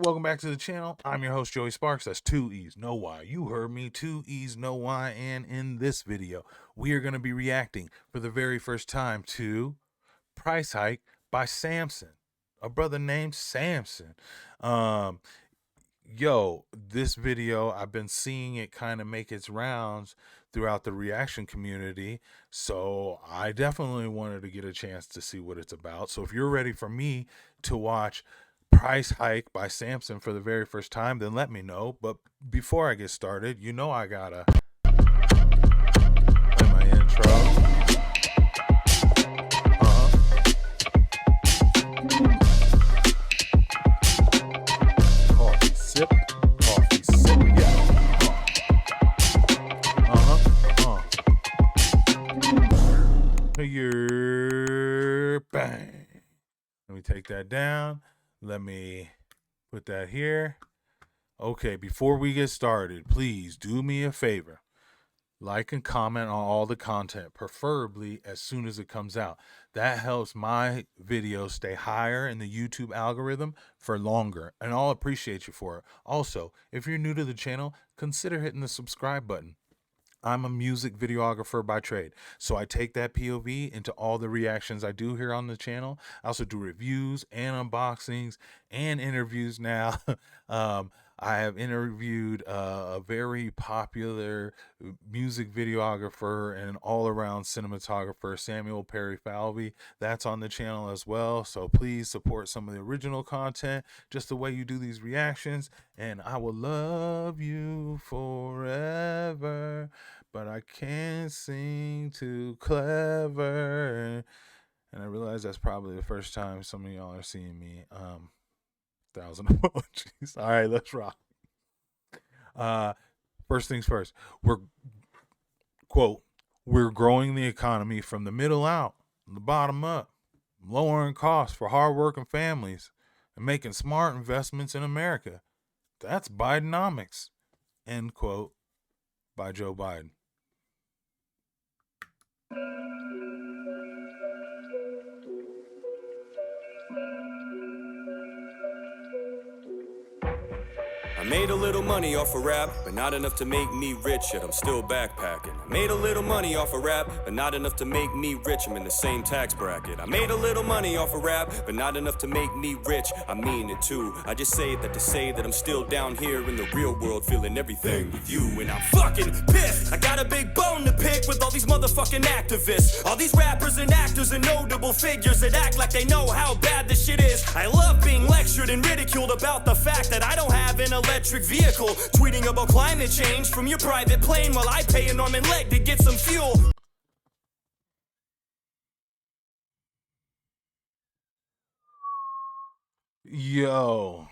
Welcome back to the channel. I'm your host, Joey Sparks. That's 2 E's, no Y. You heard me, 2 E's, no Y. And in this video, we are going to be reacting for the very first time to Price Hike by Samson, a brother named Samson. This video, I've been seeing it kind of make its rounds throughout the reaction community, so I definitely wanted to get a chance to see what it's about. So if you're ready for me to watch Price Hike by Samson for the very first time, then let me know. But before I get started, you know I gotta play my intro. Coffee sip, yeah. Here, bang. Let me take that down. Let me put that here. Okay, before we get started, please do me a favor. Like and comment on all the content, preferably as soon as it comes out. That helps my videos stay higher in the YouTube algorithm for longer, and I'll appreciate you for it. Also, if you're new to the channel, consider hitting the subscribe button. I'm a music videographer by trade, so I take that POV into all the reactions I do here on the channel. I also do reviews and unboxings and interviews now. I have interviewed a very popular music videographer and all-around cinematographer, Samuel Perry Falvey. That's on the channel as well, so please support some of the original content, just the way you do these reactions, and I will love you forever, but I can't sing too clever. And I realize that's probably the first time some of y'all are seeing me. 1,000 emojis. All right, let's rock. First things first. We're growing the economy from the middle out, from the bottom up, lowering costs for hardworking families, and making smart investments in America. That's Bidenomics. End quote by Joe Biden. I made a little money off of rap, but not enough to make me rich, yet I'm still backpacking. I made a little money off of rap, but not enough to make me rich, I'm in the same tax bracket. I made a little money off of rap, but not enough to make me rich, I mean it too. I just say that to say that I'm still down here in the real world, feeling everything with you, and I'm fucking pissed. I got a big bone to pick with all these motherfucking activists, all these rappers and actors and notable figures that act like they know how bad this shit is. I love being lectured and ridiculed about the fact that I don't have an electric vehicle, tweeting about climate change from your private plane while I pay an arm and leg to get some fuel. Yo,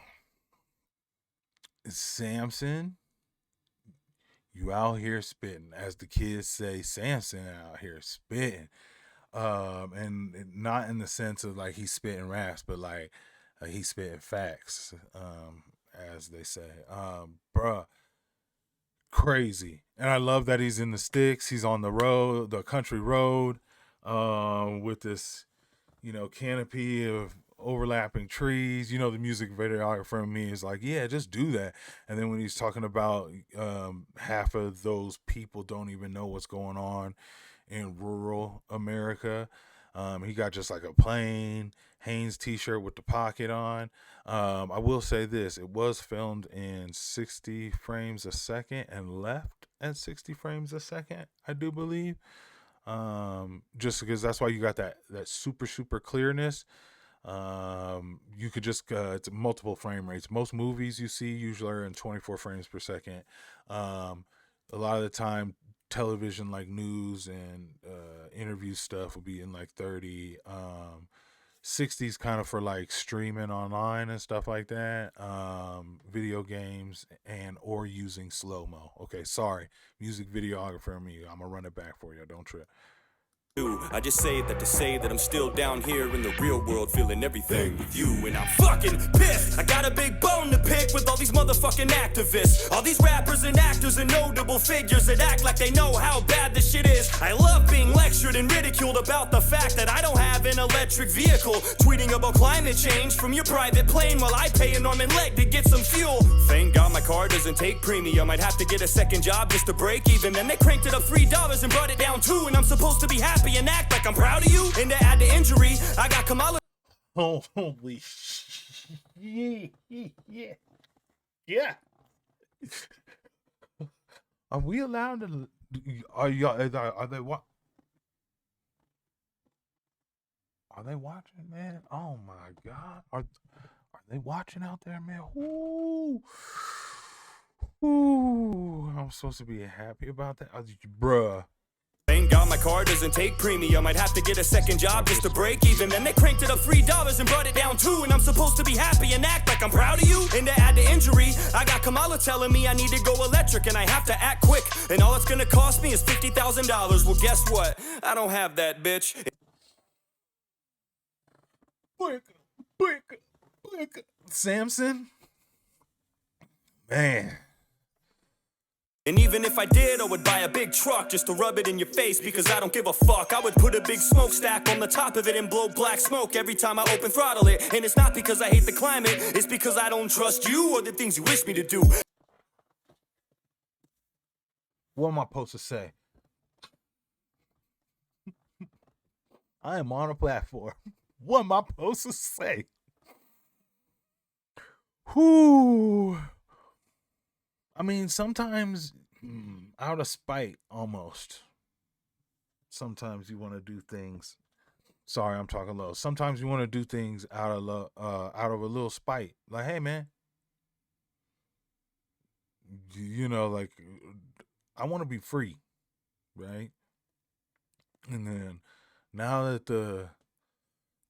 Samson, you out here spitting, as the kids say. Samson out here spitting, and not in the sense of like he's spitting raps, but like he's spitting facts, as they say. Bruh, crazy. And I love that he's in the sticks. He's on the road, the country road, with this, canopy of overlapping trees. The music videographer in me is like, yeah, just do that. And then when he's talking about half of those people don't even know what's going on in rural America, he got just like a plain Hanes t-shirt with the pocket on. I will say this, it was filmed in 60 frames a second and left at 60 frames a second, I do believe. Just because that's why you got that super clearness. You could just it's multiple frame rates. Most movies you see usually are in 24 frames per second. A lot of the time television, like news and interview stuff, will be in like 30. 60s kind of for like streaming online and stuff like that, video games, and or using slow-mo. Okay, sorry, music videographer me, I'm gonna run it back for you, don't trip. I just say that to say that I'm still down here in the real world, feeling everything with you, and I'm fucking pissed. I got a big bone to pick with all these motherfucking activists. All these rappers and actors and notable figures that act like they know how bad this shit is. I love being lectured and ridiculed about the fact that I don't have an electric vehicle. Tweeting about climate change from your private plane while I pay an arm and leg to get some fuel. Thank God my car doesn't take premium. I'd have to get a second job just to break even. Then they cranked it up $3 and brought it down $2. And I'm supposed to be happy and act like I'm proud of you. And to add to injury, I got Kamala. Holy shit. Yeah. Are we allowed to? Are they what? Are they watching, man? Oh my God. Are they watching out there, man? Ooh. Ooh. I'm supposed to be happy about that. Bruh. Thank God my car doesn't take premium. I'd have to get a second job just to break even. Then they cranked it up $3 and brought it down $2. And I'm supposed to be happy and act like I'm proud of you. And to add to injury, I got Kamala telling me I need to go electric and I have to act quick. And all it's gonna cost me is $50,000. Well, guess what? I don't have that, bitch. Samson? Man. And even if I did, I would buy a big truck just to rub it in your face because I don't give a fuck. I would put a big smokestack on the top of it and blow black smoke every time I open throttle it. And it's not because I hate the climate, it's because I don't trust you or the things you wish me to do. What am I supposed to say? I am on a platform. What am I supposed to say? Whoo. I mean, sometimes out of spite, almost. Sometimes you want to do things. Sorry, I'm talking low. Sometimes you want to do things out of a little spite. Like, hey, man, you know, like, I want to be free, right? And then now that the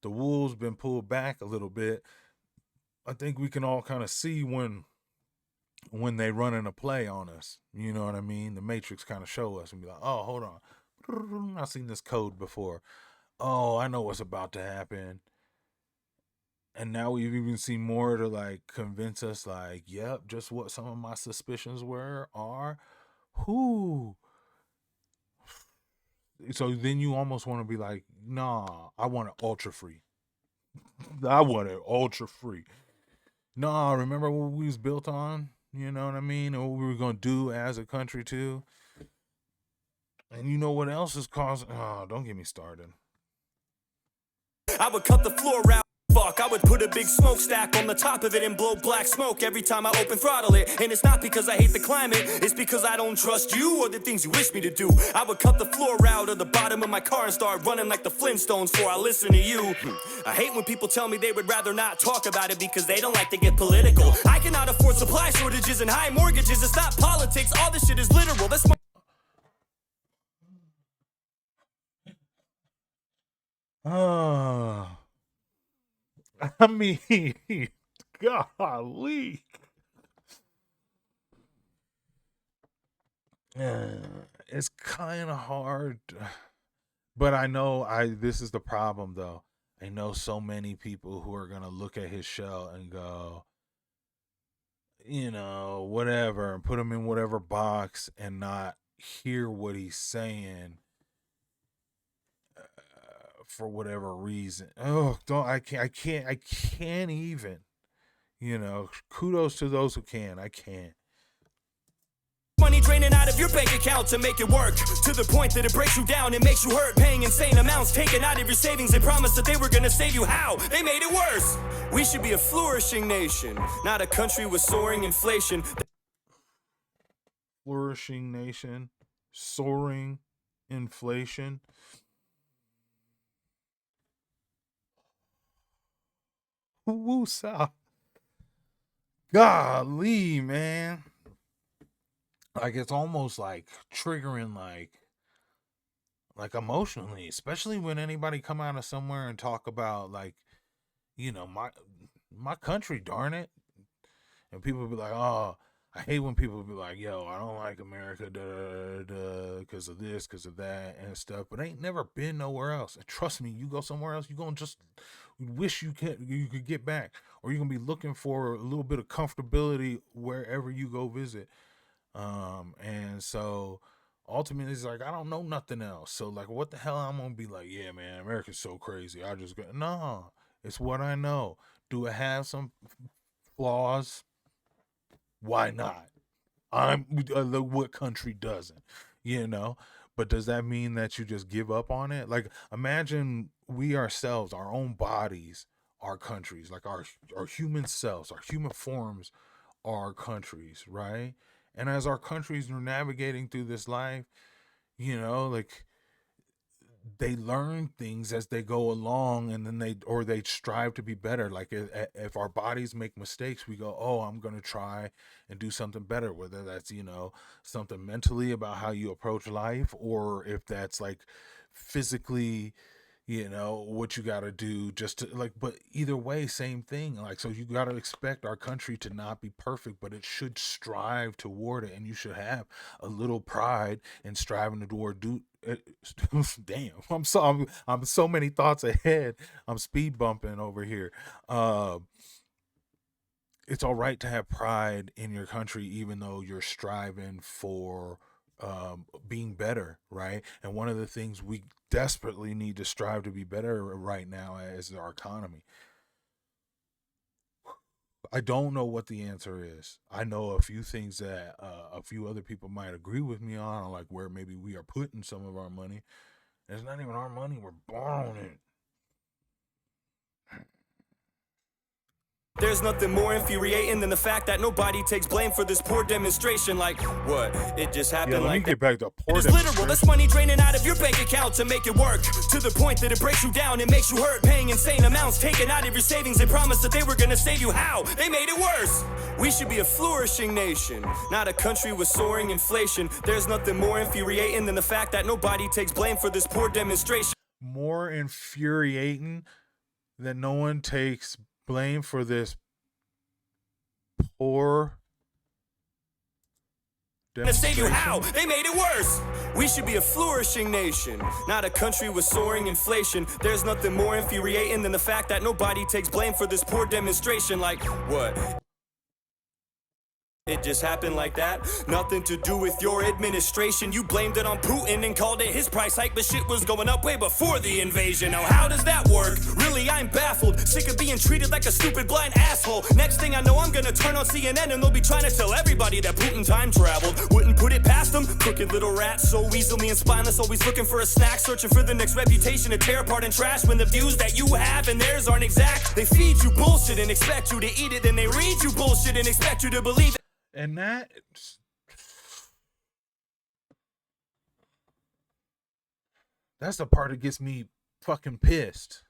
wool's been pulled back a little bit, I think we can all kind of see when they running a play on us. You know what I mean? The Matrix kind of show us and be like, oh, hold on. I've seen this code before. Oh, I know what's about to happen. And now we've even seen more to like convince us like, yep, just what some of my suspicions are. Who? So then you almost want to be like, nah, I want it ultra free. I want it ultra free. Nah, remember what we was built on? You know what I mean? And what we were going to do as a country, too. And you know what else is causing... Oh, don't get me started. I would cut the floor out. Fuck, I would put a big smokestack on the top of it and blow black smoke every time I open throttle it. And it's not because I hate the climate, it's because I don't trust you or the things you wish me to do. I would cut the floor out of the bottom of my car and start running like the Flintstones before I listen to you. I hate when people tell me they would rather not talk about it because they don't like to get political. I cannot afford supply shortages and high mortgages. It's not politics, all this shit is literal. That's my... I mean, golly. It's kind of hard. But I know this is the problem, though. I know so many people who are going to look at his show and go, you know, whatever, and put him in whatever box and not hear what he's saying. For whatever reason. Oh, I can't even. You know, kudos to those who can. I can't. Money draining out of your bank account to make it work, to the point that it breaks you down and makes you hurt. Paying insane amounts, taken out of your savings. They promised that they were gonna save you. How? They made it worse. We should be a flourishing nation, not a country with soaring inflation. Flourishing nation, soaring inflation. Woo-sa. Golly, man. Like, it's almost like triggering, like emotionally, especially when anybody come out of somewhere and talk about, like, you know, my country, darn it. And people be like, oh, I hate when people be like, yo, I don't like America, because of this, because of that, and stuff. But ain't never been nowhere else. And trust me, you go somewhere else, you gonna just wish you could get back, or you're gonna be looking for a little bit of comfortability wherever you go visit. And so ultimately it's like I don't know nothing else. So like what the hell I'm gonna be like, yeah man, America's so crazy. I just go no, it's what I know. Do it have some flaws? Why not? I'm what country doesn't, you know? But does that mean that you just give up on it? Like imagine we ourselves, our own bodies, our countries, like our human selves, our human forms are countries, right? And as our countries are navigating through this life, like they learn things as they go along, and then they strive to be better. Like if our bodies make mistakes, we go, oh, I'm going to try and do something better, whether that's something mentally about how you approach life, or if that's like physically, what you got to do just to like. But either way, same thing. Like, so you got to expect our country to not be perfect, but it should strive toward it, and you should have a little pride in striving toward do damn, I'm so many thoughts ahead. I'm speed bumping over here. uh it's all right to have pride in your country, even though you're striving for being better, right? And one of the things we desperately need to strive to be better right now is our economy. I don't know what the answer is. I know a few things that a few other people might agree with me on, like where maybe we are putting some of our money. It's not even our money, we're borrowing it. There's nothing more infuriating than the fact that nobody takes blame for this poor demonstration. Like, what? It just Yeah, happened let me like that. get back to It poor is literal. That's demonstration. money draining out of your bank account to make it work. To the point that it breaks you down, it makes you hurt. Paying insane amounts, taken out of your savings. They promised that they were gonna save you. How? They made it worse. We should be a flourishing nation, not a country with soaring inflation. There's nothing more infuriating than the fact that nobody takes blame for this poor demonstration. More infuriating that no one takes blame for this poor To save you how? demonstration. They made it worse. We should be a flourishing nation, not a country with soaring inflation. There's nothing more infuriating than the fact that nobody takes blame for this poor demonstration. Like, what? It just happened like that. Nothing to do with your administration. You blamed it on Putin and called it his price hike, but shit was going up way before the invasion. Now, how does that work? Really, I'm baffled. Sick of being treated like a stupid blind asshole. Next thing I know, I'm gonna turn on CNN and they'll be trying to tell everybody that Putin time traveled. Wouldn't put it past them. Crooked little rats, so easily and spineless, always looking for a snack, searching for the next reputation to tear apart and trash. When the views that you have and theirs aren't exact, they feed you bullshit and expect you to eat it. Then they read you bullshit and expect you to believe it. And that's the part that gets me fucking pissed.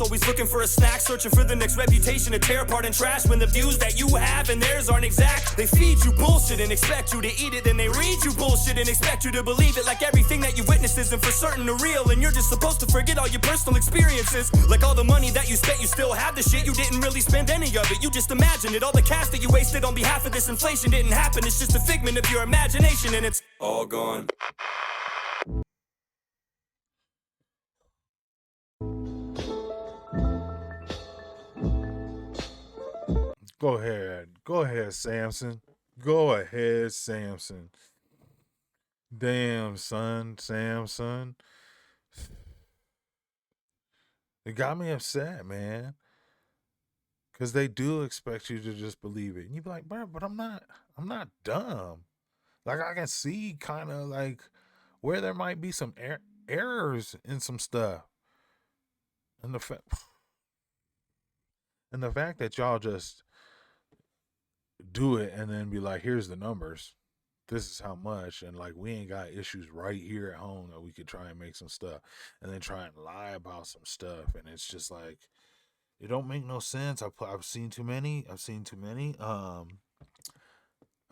Always looking for a snack, searching for the next reputation to tear apart and trash. When the views that you have and theirs aren't exact, they feed you bullshit and expect you to eat it. Then they read you bullshit and expect you to believe it. Like everything that you witnessed isn't for certain or real, and you're just supposed to forget all your personal experiences. Like all the money that you spent, you still have the shit. You didn't really spend any of it, you just imagined it. All the cash that you wasted on behalf of this inflation didn't happen. It's just a figment of your imagination, and it's all gone. Go ahead. Go ahead, Samson. Go ahead, Samson. Damn, son, Samson. It got me upset, man. Because they do expect you to just believe it. And you be like, bro, but I'm not dumb. Like, I can see kind of like where there might be some errors in some stuff. And the fact that y'all just do it and then be like, here's the numbers. This is how much, and like we ain't got issues right here at home that we could try and make some stuff, and then try and lie about some stuff, and it's just like it don't make no sense. I've seen too many. I've seen too many. I've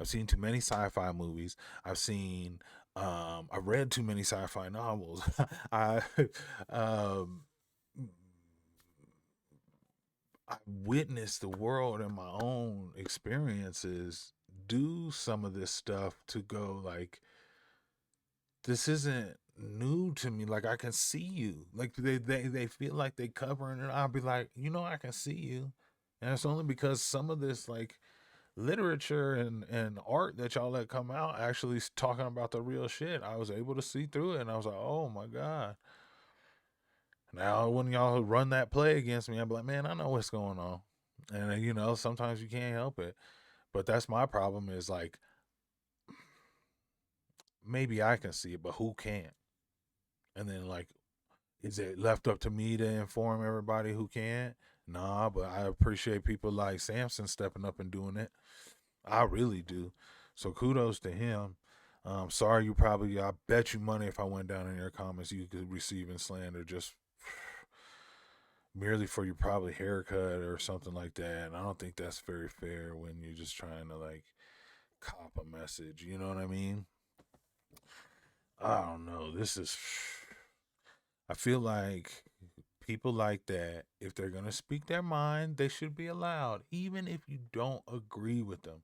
seen too many sci-fi movies. I've read too many sci-fi novels. I um I witnessed the world in my own experiences do some of this stuff to go like, this isn't new to me. Like I can see you. Like they feel like they covering it. I'll be like, I can see you. And it's only because some of this like literature and art that y'all let come out actually talking about the real shit. I was able to see through it and I was like, oh my God. Now when y'all run that play against me, I'll be like, man, I know what's going on. And sometimes you can't help it. But that's my problem is like maybe I can see it, but who can't? And then like, is it left up to me to inform everybody who can't? Nah, but I appreciate people like Samson stepping up and doing it. I really do. So kudos to him. Sorry, I bet you money if I went down in your comments, you could receive in slander just merely for your probably haircut or something like that. And I don't think that's very fair when you're just trying to like cop a message. You know what I mean? I don't know. I feel like people like that, if they're going to speak their mind, they should be allowed, even if you don't agree with them.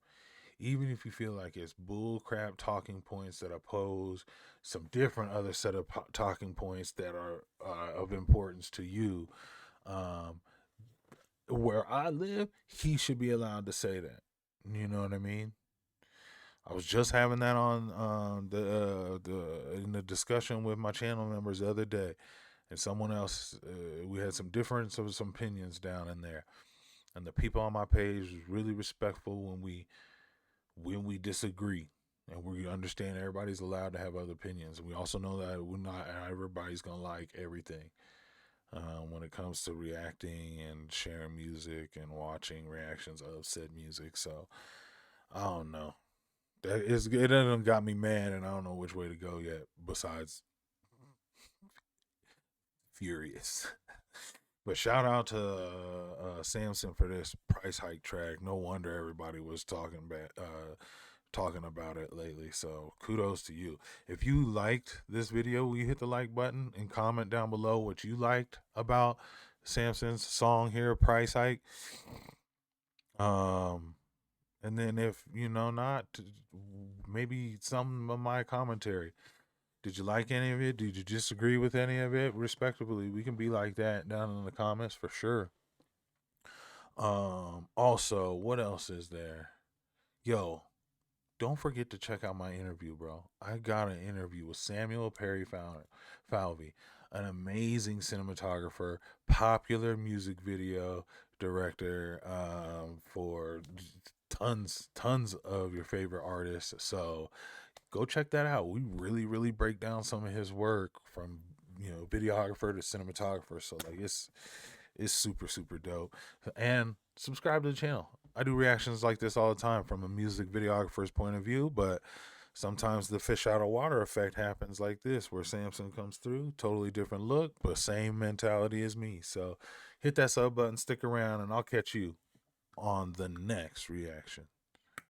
Even if you feel like it's bull crap talking points that oppose some different other set of talking points that are of importance to you, um, where I live, he should be allowed to say that. You know what I mean? I was just having that on the in the discussion with my channel members the other day, and someone else. We had some difference of some opinions down in there, and the people on my page was really respectful when we disagree, and we understand everybody's allowed to have other opinions. We also know that we're not everybody's gonna like everything when it comes to reacting and sharing music and watching reactions of said music. So I don't know. It hasn't got me mad, and I don't know which way to go yet. Besides furious. But shout out to Samson for this price hike track. No wonder everybody was talking about it lately. So kudos to you. If you liked this video, will you hit the like button and comment down below what you liked about Samson's song here, price hike. Um, and then if not, maybe some of my commentary. Did you like any of it? Did you disagree with any of it? Respectively, we can be like that down in the comments for sure. Also, what else is there? Yo, don't forget to check out my interview, bro. I got an interview with Samuel Perry Falvey, an amazing cinematographer, popular music video director for tons of your favorite artists. So go check that out. We really, really break down some of his work from videographer to cinematographer. So like it's super super dope. And subscribe to the channel. I do reactions like this all the time from a music videographer's point of view, but sometimes the fish out of water effect happens like this, where Samson comes through, totally different look, but same mentality as me. So hit that sub button, stick around, and I'll catch you on the next reaction.